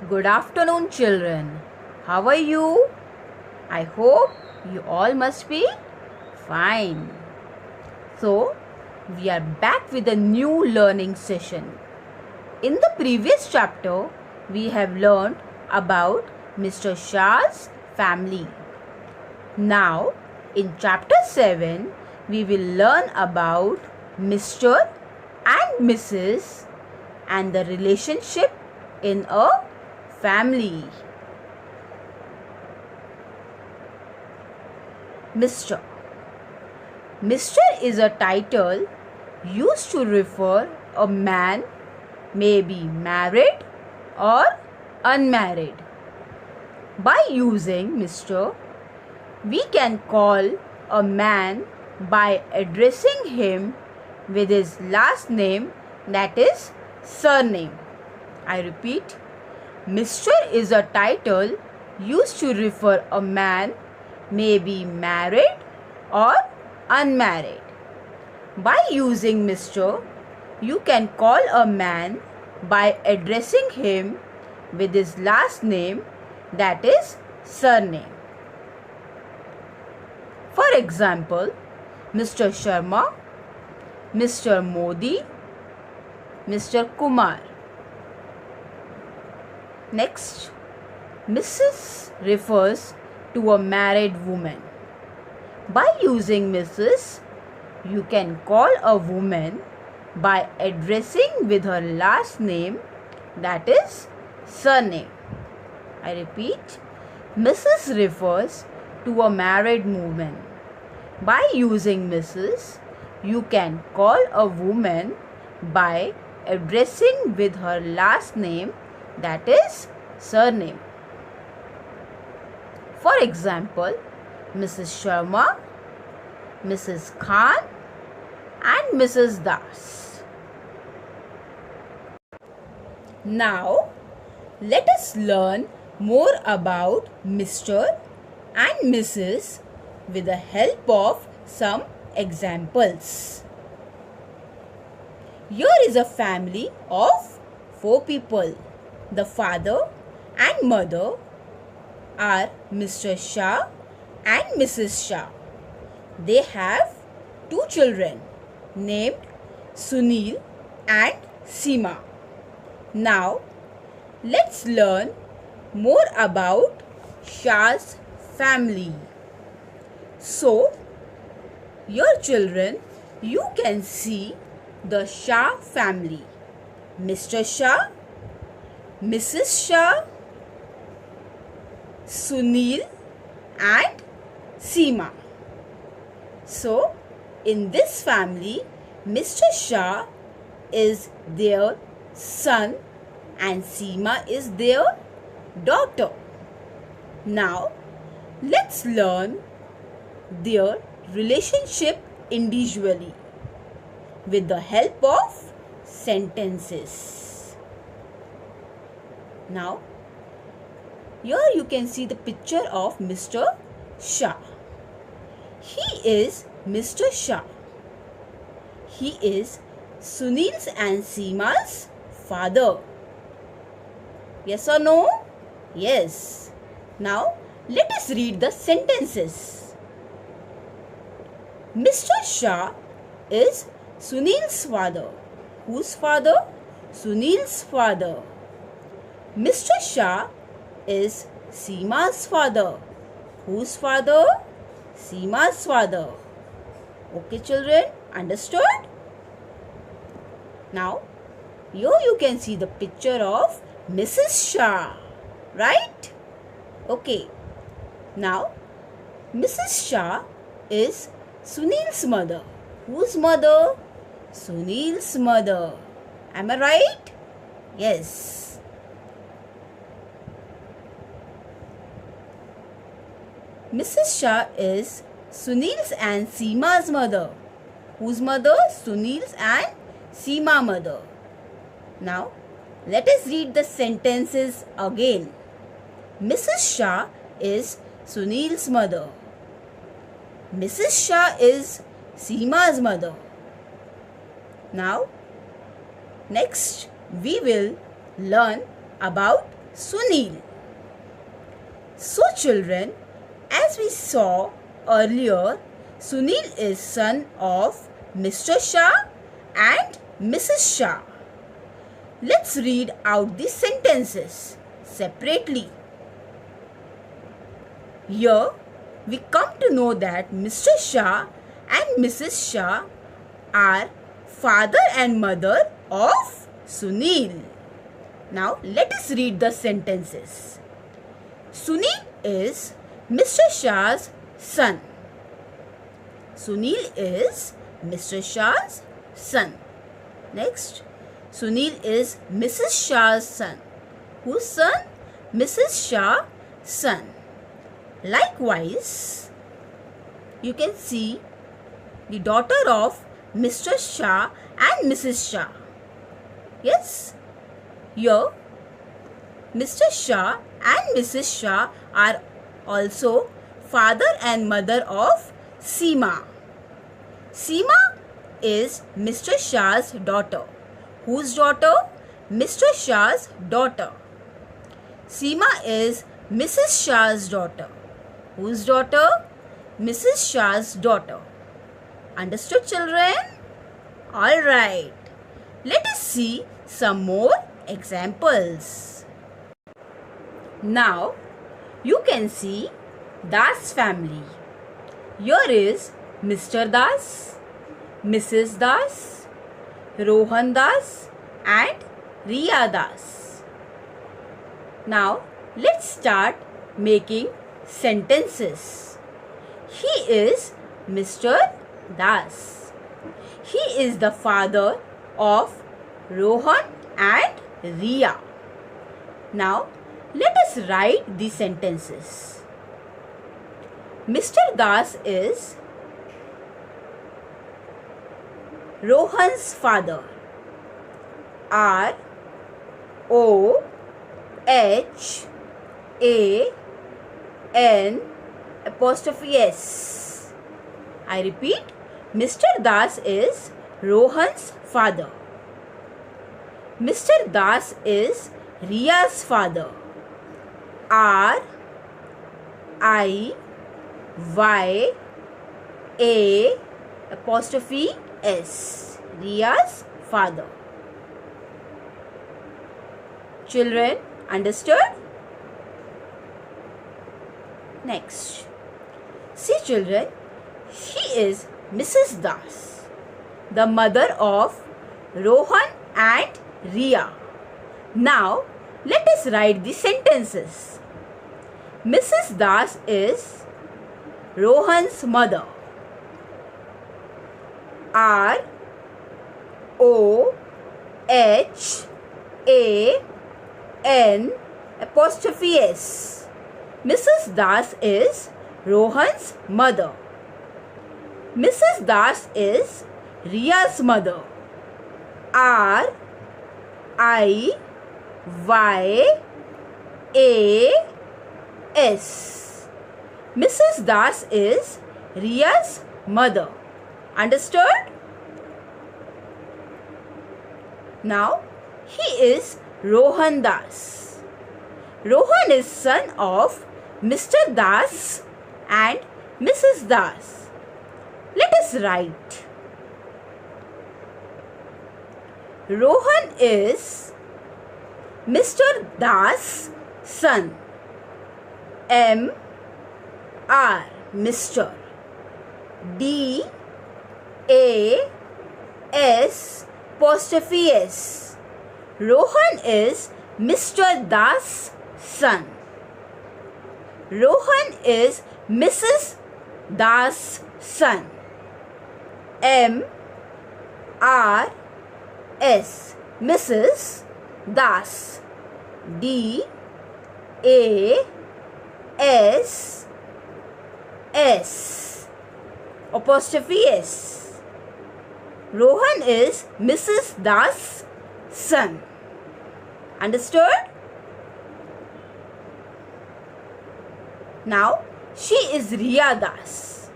Good afternoon, children. How are you? I hope you all must be fine. So, we are back with a new learning session. In the previous chapter, we have learned about Mr. Shah's family. Now, in chapter 7, we will learn about Mr. and Mrs. and the relationship in a family. Mr. Mr. is a title used to refer a man may be married or unmarried. By using Mr., we can call a man by addressing him with his last name, that is surname. I repeat, Mr. is a title used to refer a man may be married or unmarried. By using Mr., you can call a man by addressing him with his last name, that is surname. For example, Mr. Sharma, Mr. Modi, Mr. Kumar. Next, Mrs. refers to a married woman. By using Mrs., you can call a woman by addressing with her last name, that is surname. I repeat, Mrs. refers to a married woman. By using Mrs., you can call a woman by addressing with her last name, that is surname. For example, Mrs. Sharma, Mrs. Khan and Mrs. Das. Now, let us learn more about Mr. and Mrs. with the help of some examples. Here is a family of 4 people. The father and mother are Mr. Shah and Mrs. Shah. They have 2 children named Sunil and Seema. Now, let's learn more about Shah's family. So, your children, you can see the Shah family. Mr. Shah, Mrs. Shah, Sunil and Seema. So, in this family, Mr. Shah is their son and Seema is their daughter. Now, let's learn their relationship individually with the help of sentences. Now, here you can see the picture of Mr. Shah. He is Mr. Shah. He is Sunil's and Seema's father. Yes or no? Yes. Now, let us read the sentences. Mr. Shah is Sunil's father. Whose father? Sunil's father. Mr. Shah is Seema's father. Whose father? Seema's father. Okay, children, understood? Now, here you can see the picture of Mrs. Shah, right? Okay. Now, Mrs. Shah is Sunil's mother. Whose mother? Sunil's mother. Am I right? Yes. Mrs. Shah is Sunil's and Seema's mother. Whose mother? Sunil's and Seema mother. Now, let us read the sentences again. Mrs. Shah is Sunil's mother. Mrs. Shah is Seema's mother. Now, next we will learn about Sunil. So children, as we saw earlier, Sunil is son of Mr. Shah and Mrs. Shah. Let's read out the sentences separately. Here we come to know that Mr. Shah and Mrs. Shah are father and mother of Sunil. Now let us read the sentences. Sunil is Mr. Shah's son. Sunil is Mr. Shah's son. Next, Sunil is Mrs. Shah's son. Whose son? Mrs. Shah's son. Likewise, you can see the daughter of Mr. Shah and Mrs. Shah. Yes, here Mr. Shah and Mrs. Shah are also father and mother of Seema. Seema is Mr. Shah's daughter. Whose daughter? Mr. Shah's daughter. Seema is Mrs. Shah's daughter. Whose daughter? Mrs. Shah's daughter. Understood, children? Alright. Let us see some more examples. Now, you can see Das family. Here is Mr. Das, Mrs. Das, Rohan Das and Riya Das. Now, let's start making sentences. He is Mr. Das. He is the father of Rohan and Riya. Now, let us write the sentences. Mr. Das is Rohan's father. R O H A N apostrophe S. I repeat, Mr. Das is Rohan's father. Mr. Das is Riya's father. R I Y A apostrophe S. Riya's father. Children, understood? Next. See children, she is Mrs. Das, the mother of Rohan and Riya. Now, let us write the sentences. Mrs. Das is Rohan's mother. R O H A N apostrophe S. Mrs. Das is Rohan's mother. Mrs. Das is Riya's mother. R I Y A S. Mrs. Das is Riya's mother. Understood? Now, he is Rohan Das. Rohan is son of Mr. Das and Mrs. Das. Let us write. Rohan is Mr. Das' son. M R Mr. D A S apostrophe S. Rohan is Mr. Das' son. Rohan is Mrs. Das' son. M R S Mrs. Das. D A S S apostrophe S. Rohan is Mrs. Das' son. Understood? Now, she is Riya Das.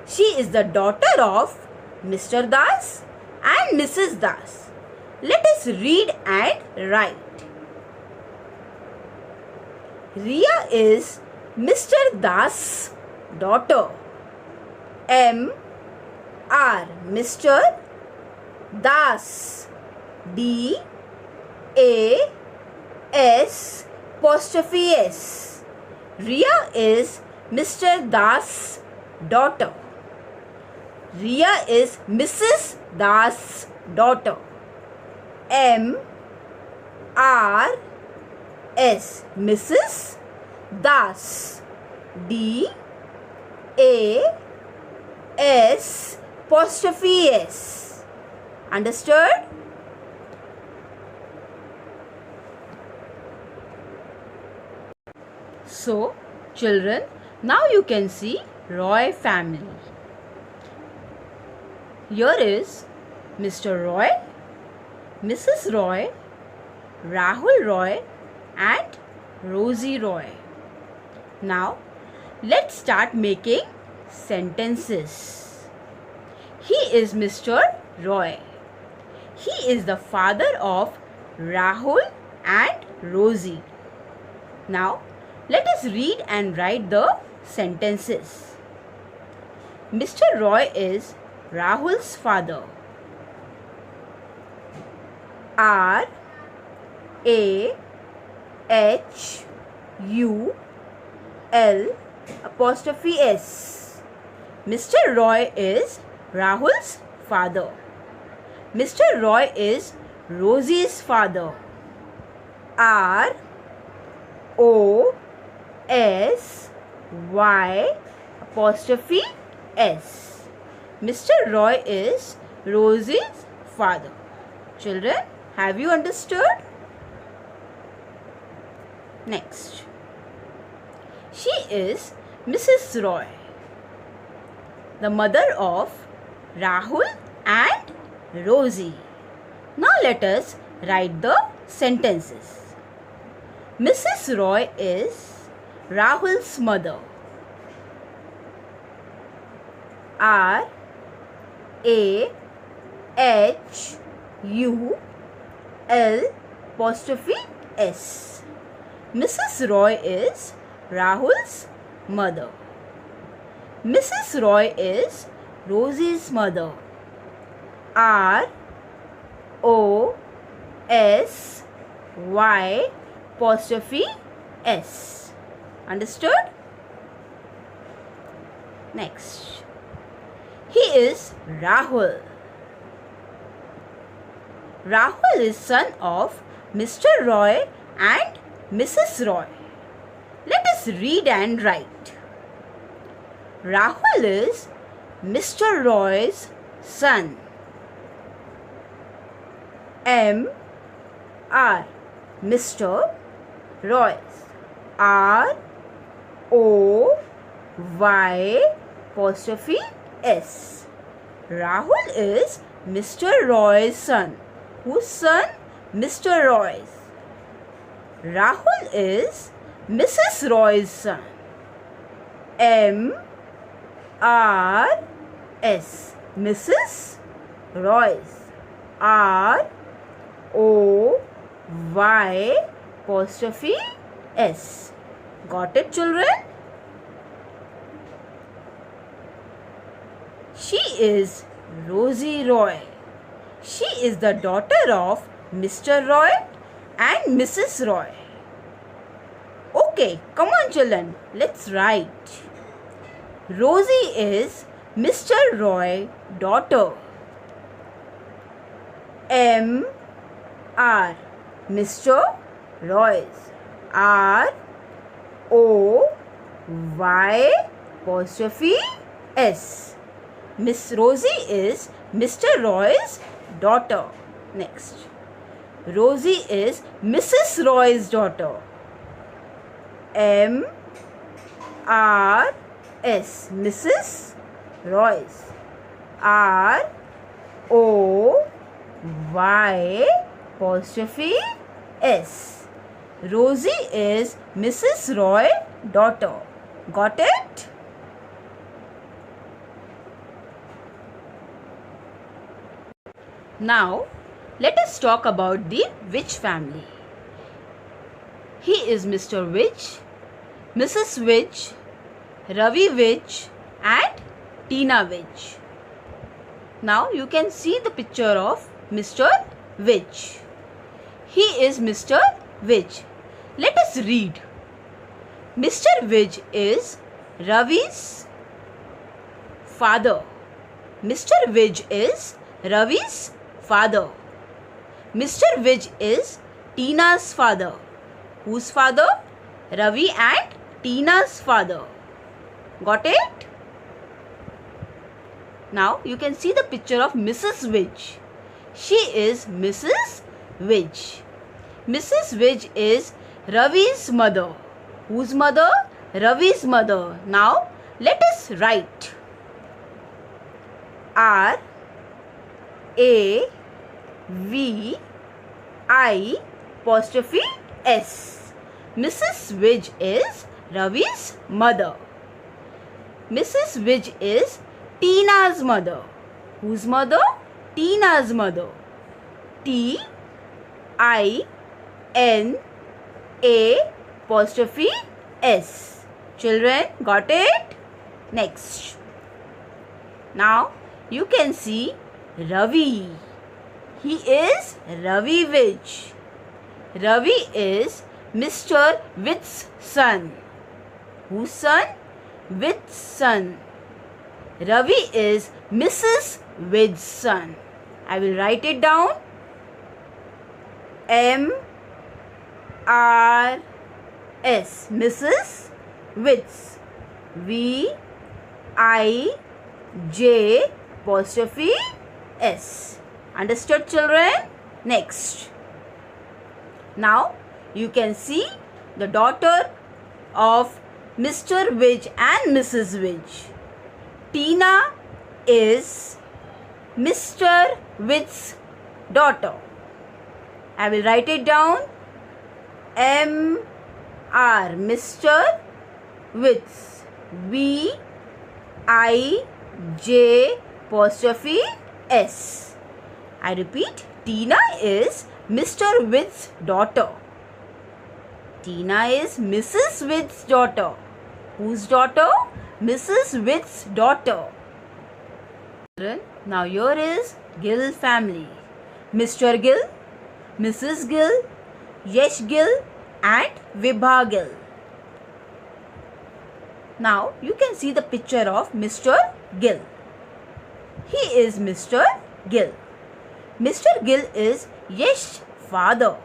She is the daughter of Mr. Das and Mrs. Das. Let us read and write. Riya is Mr. Das' daughter. M.R. Mr. Das. D.A.S. apostrophe S. Riya is Mr. Das' daughter. Riya is Mrs. Das' daughter. M.R.S. Mrs. Das. D.A.S. apostrophe S. Understood? So, children, now you can see Roy family. Here is Mr. Roy, Mrs. Roy, Rahul Roy and Rosie Roy. Now, let's start making sentences. He is Mr. Roy. He is the father of Rahul and Rosie. Now, let us read and write the sentences. Mr. Roy is Rahul's father. R A H U L apostrophe S. Mr. Roy is Rahul's father. Mr. Roy is Rosie's father. R O S Y apostrophe S. Mr. Roy is Rosie's father. Children, have you understood? Next. She is Mrs. Roy, the mother of Rahul and Rosie. Now let us write the sentences. Mrs. Roy is Rahul's mother. R A H U L apostrophe S. Mrs. Roy is Rahul's mother. Mrs. Roy is Rosie's mother. R O S Y apostrophe S. Understood? Next. He is Rahul. Rahul is son of Mr. Roy and Mrs. Roy. Let us read and write. Rahul is Mr. Roy's son. M R Mr. Roy's. R O Y apostrophe S. Rahul is Mr. Roy's son. Whose son? Mr. Roy's. Rahul is Mrs. Roy's son. M R S. Mrs. Roy's. R O Y apostrophe S. Got it, children? She is Rosie Roy. She is the daughter of Mr. Roy and Mrs. Roy. Okay, come on children, let's write. Rosie is Mr. Roy's daughter. M R Mr. Roy's. R O Y apostrophe S. Miss Rosie is Mr. Roy's daughter. Next. Rosie is Mrs. Roy's daughter. M R S. Mrs. Roy's. R O Y apostrophe S. Rosie is Mrs. Roy's daughter. Got it? Now, let us talk about the Vich family. He is Mr. Vich, Mrs. Vij, Ravi Vij and Tina Vij. Now you can see the picture of Mr. Vij. He is Mr. Vij. Let us read. Mr. Vij is Ravi's father. Mr. Vij is Ravi's father. Mr. Vij is Tina's father. Whose father? Ravi and Tina's father. Got it? Now you can see the picture of Mrs. Vij. She is Mrs. Vij. Mrs. Vij is Ravi's mother. Whose mother? Ravi's mother. Now let us write. R A V I apostrophe S. Mrs. Vij is Ravi's mother. Mrs. Vij is Tina's mother. Whose mother? Tina's mother. T I N A apostrophe S. Children, got it? Next. Now you can see Ravi. He is Ravi Vij. Ravi is Mr. Vij's son. Whose son? Vij's son. Ravi is Mrs. Vij's son. I will write it down. M R S. Mrs. Vij's. V I J apostrophe S. Understood, children? Next. Now you can see the daughter of Mr. Vij and Mrs. Vij. Tina is Mr. Vij's daughter. I will write it down. M R. Mr. Vij's. V I J apostrophe S. I repeat, Tina is Mr. Vij's daughter. Tina is Mrs. Vij's daughter. Whose daughter? Mrs. Vij's daughter. Now here is Gill family. Mr. Gill, Mrs. Gill, Yash Gill and Vibha Gill. Now you can see the picture of Mr. Gill. He is Mr. Gill. Mr. Gill is Yash's father.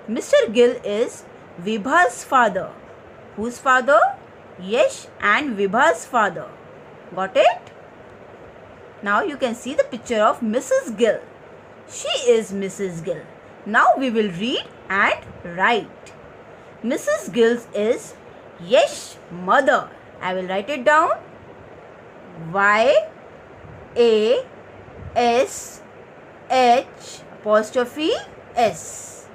Mr. Gill is Vibha's father. Whose father? Yash and Vibha's father. Got it? Now you can see the picture of Mrs. Gill. She is Mrs. Gill. Now we will read and write. Mrs. Gill is Yash's mother. I will write it down. Y A S H apostrophe S.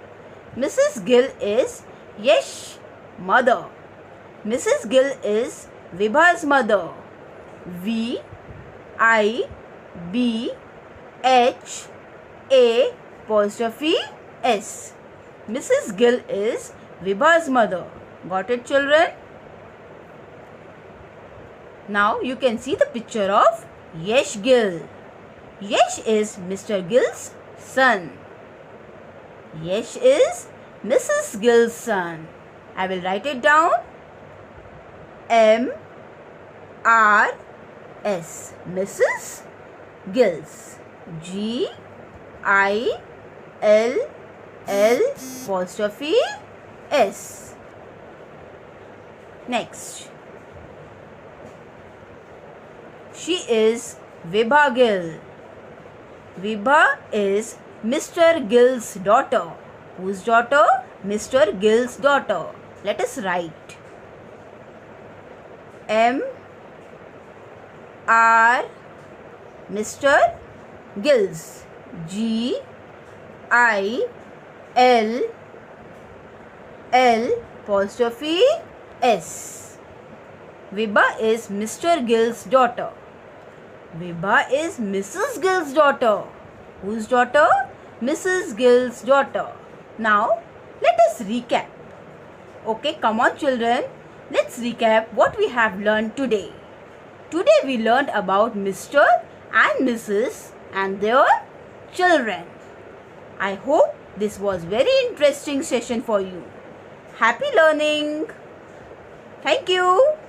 Mrs. Gill is Yash's mother. Mrs. Gill is Vibha's mother. V I B H A apostrophe S. Mrs. Gill is Vibha's mother. Got it, children? Now you can see the picture of Yash Gill. Yash is Mr. Gill's son. Yash is Mrs. Gill's son. I will write it down. M R S. Mrs. Gill's. G I L L apostrophe S. Next. She is Vibha Gill. Vibha is Mr. Gill's daughter. Whose daughter? Mr. Gill's daughter. Let us write. M R Mr. Gill's. G I L L apostrophe S. Vibha is Mr. Gill's daughter. Vibha is Mrs. Gill's daughter. Whose daughter? Mrs. Gill's daughter. Now, let us recap. Okay, come on children. Let's recap what we have learned today. Today we learned about Mr. and Mrs. and their children. I hope this was very interesting session for you. Happy learning. Thank you.